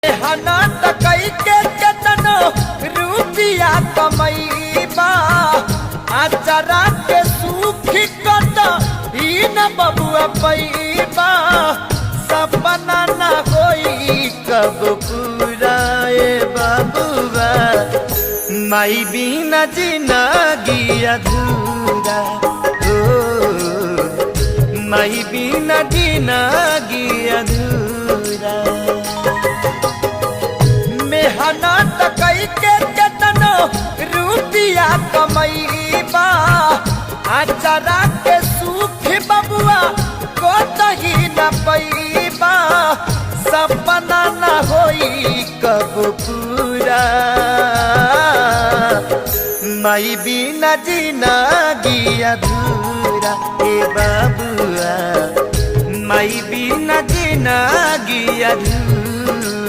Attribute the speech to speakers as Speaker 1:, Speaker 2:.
Speaker 1: मेहनत कई के केतनो रुपिया कमैबा आचरा के सुखी कत ही न बबुआ पैबा सपना न होई कब पूरा ए बबुआ माई बिना जिंदगी अधूरा हो माई बिना जिंदगी अधूरा। मेहनत कई के केतनो रुपिया कमैबा आचरा के सुख बबुआ को तही न पैबा सपना न होई कब पूरा माई बिना जिंदगी अधूरा ए बबुआ माई बिना जिंदगी अधूरा।